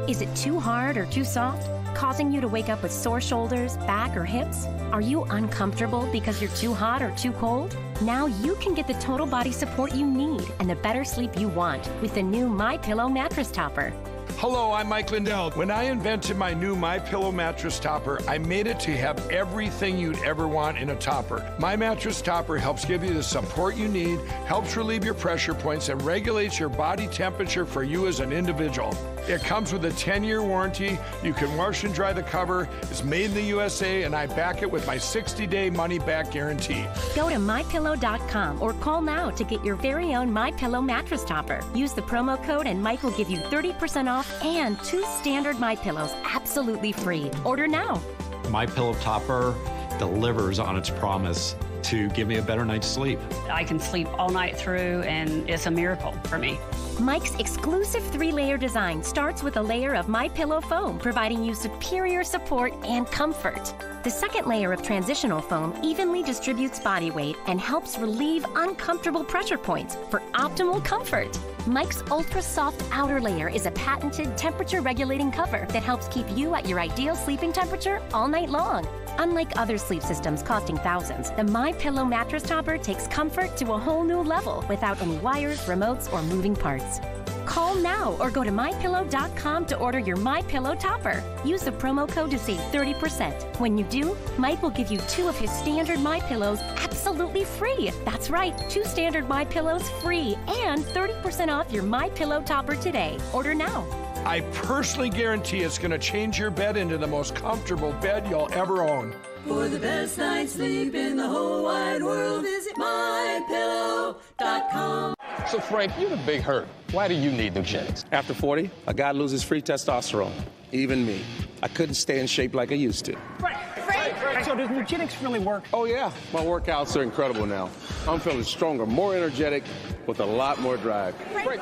S4: Is it too hard or too soft, causing you to wake up with sore shoulders, back, or hips? Are you uncomfortable because you're too hot or too cold? Now you can get the total body support you need and the better sleep you want with the new MyPillow mattress topper.
S11: Hello, I'm Mike Lindell. When I invented my new MyPillow mattress topper, I made it to have everything you'd ever want in a topper. My mattress topper helps give you the support you need, helps relieve your pressure points, and regulates your body temperature for you as an individual. It comes with a 10-year warranty. You can wash and dry the cover. It's made in the USA, and I back it with my 60-day money-back guarantee.
S4: Go to MyPillow.com or call now to get your very own MyPillow mattress topper. Use the promo code and Mike will give you 30% off and 2 standard MyPillows absolutely free. Order now.
S5: MyPillow topper delivers on its promise to give me a better night's sleep.
S6: I can sleep all night through, and it's a miracle for me.
S4: Mike's exclusive 3-layer design starts with a layer of MyPillow foam, providing you superior support and comfort. The second layer of transitional foam evenly distributes body weight and helps relieve uncomfortable pressure points for optimal comfort. Mike's ultra-soft outer layer is a patented temperature-regulating cover that helps keep you at your ideal sleeping temperature all night long. Unlike other sleep systems costing thousands, the MyPillow mattress topper takes comfort to a whole new level without any wires, remotes, or moving parts. Call now or go to MyPillow.com to order your MyPillow topper. Use the promo code to save 30%. When you do, Mike will give you 2 of his standard MyPillows absolutely free. That's right, 2 standard MyPillows free and 30% off your MyPillow topper today. Order now.
S11: I personally guarantee it's going to change your bed into the most comfortable bed you'll ever own.
S18: For the best night's sleep in the whole wide world, visit MyPillow.com.
S12: So, Frank, you're the big hurt. Why do you need Nugenix? After 40, a guy loses free testosterone. Even me. I couldn't stay in shape like I used to.
S18: Frank!
S13: So does eugenics really work?
S12: Oh, yeah. My workouts are incredible now. I'm feeling stronger, more energetic, with a lot more drive.
S14: Great.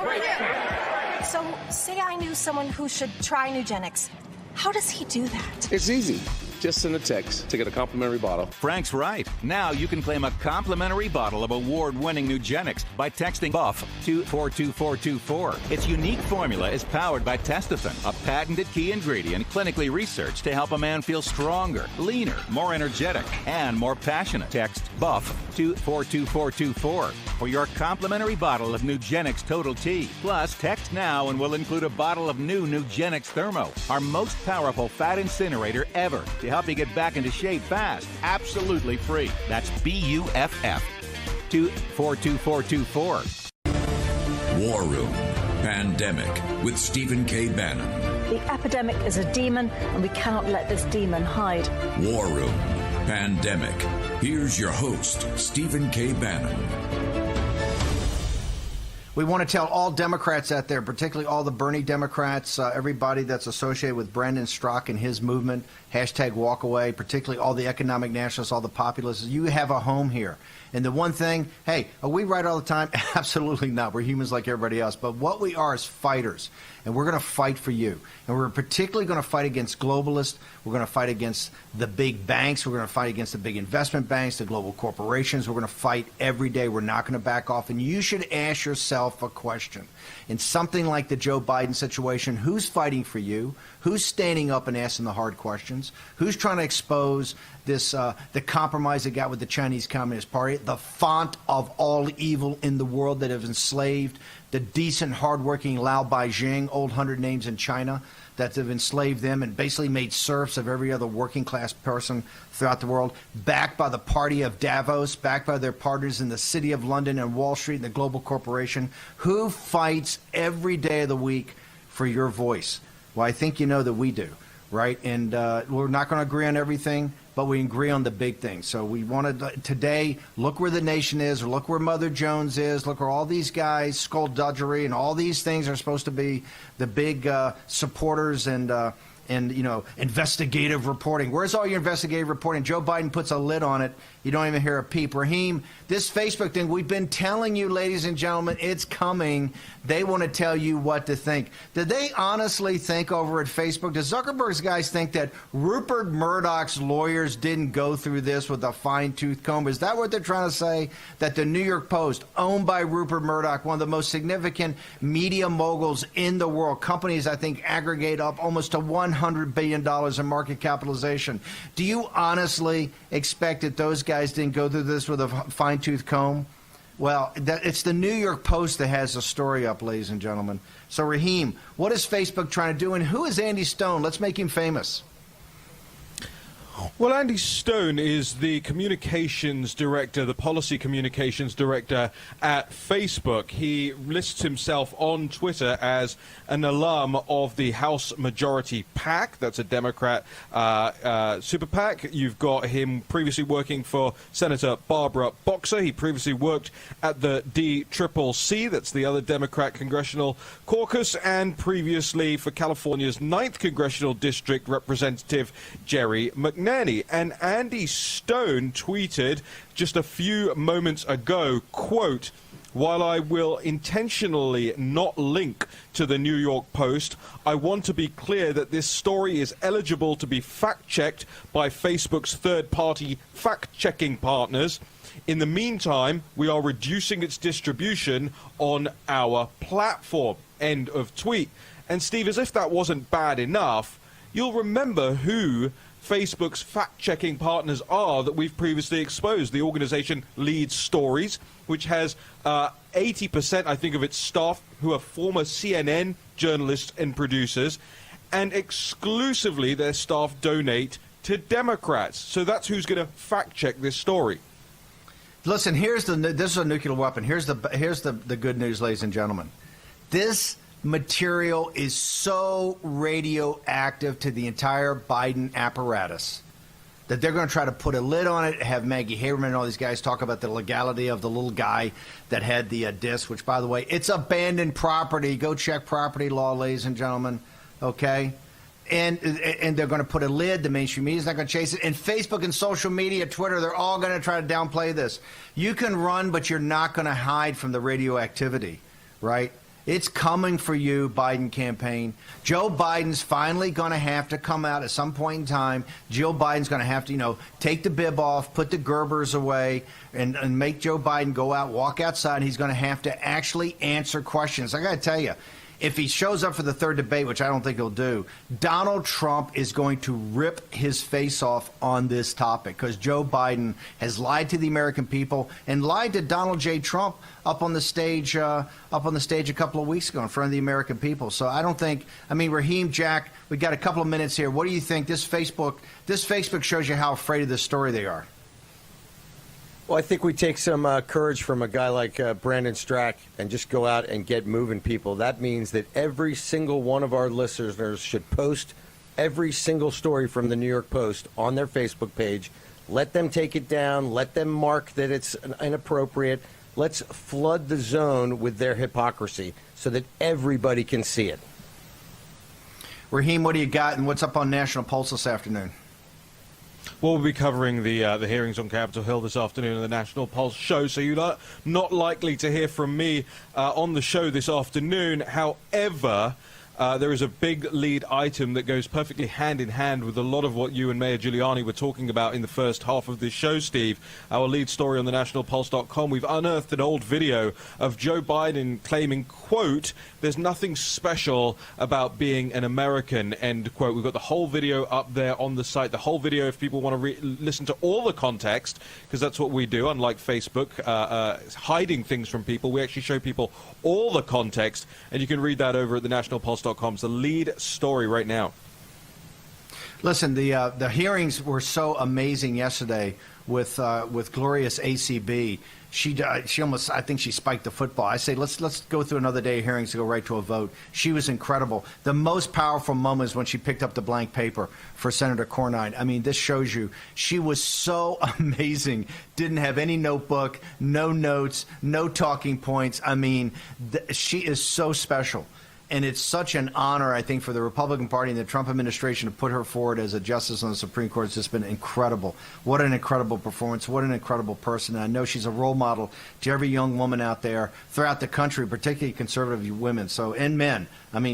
S14: So, say I knew someone who should try Nugenics. How does he do that?
S12: It's easy. Just send a text to get a complimentary bottle.
S15: Frank's right. Now you can claim a complimentary bottle of award-winning Nugenics by texting BUFF to 42424. Its unique formula is powered by Testofen, a patented key ingredient clinically researched to help a man feel stronger, leaner, more energetic, and more passionate. Text BUFF to 42424 for your complimentary bottle of Nugenics Total T. Plus, text now and we'll include a bottle of new Nugenics Thermo, our most powerful fat incinerator ever, to help you get back into shape fast. Absolutely free. That's BUFF to 42424.
S7: War Room Pandemic with Stephen K. Bannon.
S1: The epidemic is a demon, and we cannot let this demon hide.
S7: War Room Pandemic. Here's your host, Stephen K. Bannon.
S8: We want to tell all Democrats out there, particularly all the Bernie Democrats, everybody that's associated with Brandon Strzok and his movement, #walkaway, particularly all the economic nationalists, all the populists, you have a home here. And the one thing, hey, are we right all the time? Absolutely not. We're humans like everybody else. But what we are is fighters, and we're going to fight for you. And we're particularly going to fight against globalists. We're going to fight against the big banks. We're going to fight against the big investment banks, the global corporations. We're going to fight every day. We're not going to back off. And you should ask yourself a question. In something like the Joe Biden situation, who's fighting for you? Who's standing up and asking the hard questions? Who's trying to expose this the compromise they got with the Chinese Communist Party, the font of all evil in the world that have enslaved the decent, hardworking Lao Beijing, old 100 names in China, that have enslaved them and basically made serfs of every other working class person throughout the world, backed by the party of Davos, backed by their partners in the City of London and Wall Street and the global corporation. Who fights every day of the week for your voice? Well, I think you know that we do, right? And we're not going to agree on everything, but we agree on the big things. So we wanted today, look where the nation is, or look where Mother Jones is, look where all these guys, skullduggery and all these things are supposed to be the big supporters and you know, investigative reporting. Where's all your investigative reporting? Joe Biden puts a lid on it. You don't even hear a peep. Raheem, this Facebook thing, we've been telling you, ladies and gentlemen, it's coming. They want to tell you what to think. Did they honestly think over at Facebook? Does Zuckerberg's guys think that Rupert Murdoch's lawyers didn't go through this with a fine-tooth comb? Is that what they're trying to say? That the New York Post, owned by Rupert Murdoch, one of the most significant media moguls in the world, companies I think aggregate up almost to $100 billion in market capitalization. Do you honestly expect that those guys didn't go through this with a fine-tooth comb? Well, it's the New York Post that has the story up, ladies and gentlemen. So, Raheem, what is Facebook trying to do, and who is Andy Stone? Let's make him famous.
S10: Well, Andy Stone is the communications director, the policy communications director at Facebook. He lists himself on Twitter as an alum of the House Majority PAC. That's a Democrat super PAC. You've got him previously working for Senator Barbara Boxer. He previously worked at the DCCC, that's the other Democrat Congressional Caucus, and previously for California's 9th Congressional District Representative Jerry McNally. And Andy Stone tweeted just a few moments ago, quote, "While I will intentionally not link to the New York Post, I want to be clear that this story is eligible to be fact-checked by Facebook's third-party fact-checking partners. In the meantime, we are reducing its distribution on our platform." End of tweet. And Steve, as if that wasn't bad enough, you'll remember who Facebook's fact-checking partners are that we've previously exposed. The organization Lead Stories, which has 80%, I think, of its staff who are former CNN journalists and producers, and exclusively their staff donate to Democrats. So that's who's going to fact-check this story.
S8: Listen, this is a nuclear weapon. Here's the good news, ladies and gentlemen. This material is so radioactive to the entire Biden apparatus that they're going to try to put a lid on it, have Maggie Haberman and all these guys talk about the legality of the little guy that had the disc, which, by the way, it's abandoned property. Go check property law, ladies and gentlemen, okay? And they're going to put a lid. The mainstream media is not going to chase it. And Facebook and social media, Twitter, they're all going to try to downplay this. You can run, but you're not going to hide from the radioactivity, right? It's coming for you, Biden campaign. Joe Biden's finally going to have to come out at some point in time. Joe Biden's going to have to, take the bib off, put the Gerbers away, and make Joe Biden go out, walk outside. He's going to have to actually answer questions. I got to tell you, if he shows up for the third debate, which I don't think he'll do, Donald Trump is going to rip his face off on this topic because Joe Biden has lied to the American people and lied to Donald J. Trump up on the stage a couple of weeks ago in front of the American people. So I don't think, Raheem, Jack, we got a couple of minutes here. What do you think? This Facebook shows you how afraid of this story they are.
S9: Well, I think we take some courage from a guy like Brandon Strack and just go out and get moving, people. That means that every single one of our listeners should post every single story from the New York Post on their Facebook page. Let them take it down. Let them mark that it's inappropriate. Let's flood the zone with their hypocrisy so that everybody can see it.
S8: Raheem, what do you got, and what's up on National Pulse this afternoon?
S10: Well, we'll be covering the hearings on Capitol Hill this afternoon in the National Pulse show, so you're not likely to hear from me on the show this afternoon. However, there is a big lead item that goes perfectly hand in hand with a lot of what you and Mayor Giuliani were talking about in the first half of this show, Steve. Our lead story on thenationalpulse.com, we've unearthed an old video of Joe Biden claiming, quote, "There's nothing special about being an American," end quote. We've got the whole video up there on the site. The whole video, if people want to listen to all the context, because that's what we do, unlike Facebook, hiding things from people. We actually show people all the context, and you can read that over at thenationalpulse.com. It's the lead story right now.
S8: Listen, the hearings were so amazing yesterday with glorious ACB. She almost, I think she spiked the football. I say let's go through another day of hearings to go right to a vote. She was incredible. The most powerful moment is when she picked up the blank paper for Senator Cornyn. This shows you she was so amazing. Didn't have any notebook, no notes, no talking points. She is so special. And it's such an honor, I think, for the Republican Party and the Trump administration to put her forward as a justice on the Supreme Court. It's just been incredible. What an incredible performance. What an incredible person. And I know she's a role model to every young woman out there throughout the country, particularly conservative women. And men.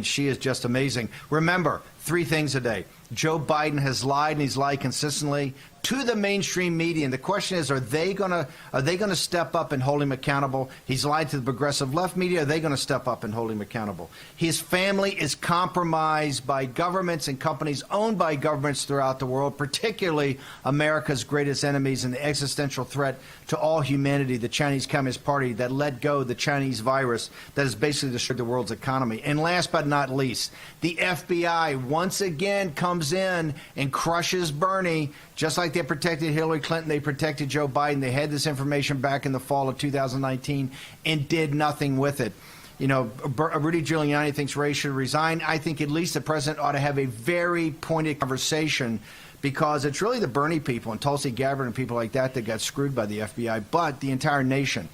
S8: She is just amazing. Remember, 3 things a day. Joe Biden has lied, and he's lied consistently to the mainstream media. And the question is, are they going to step up and hold him accountable? He's lied to the progressive left media. Are they going to step up and hold him accountable? His family is compromised by governments and companies owned by governments throughout the world, particularly America's greatest enemies and the existential threat to all humanity, the Chinese Communist Party that let go the Chinese virus that has basically destroyed the world's economy. And last but not least, the FBI once again comes in and crushes Bernie. Just like they protected Hillary Clinton, they protected Joe Biden. They had this information back in the fall of 2019 and did nothing with it. Rudy Giuliani thinks Ray should resign. I think at least the president ought to have a very pointed conversation, because it's really the Bernie people and Tulsi Gabbard and people like that got screwed by the FBI, but the entire nation.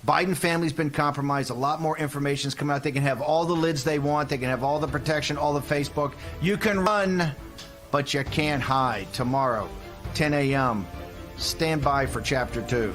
S8: Biden family's been compromised. A lot more information's come out. They can have all the lids they want. They can have all the protection, all the Facebook. You can run, but you can't hide. Tomorrow, 10 a.m. Stand by for Chapter 2.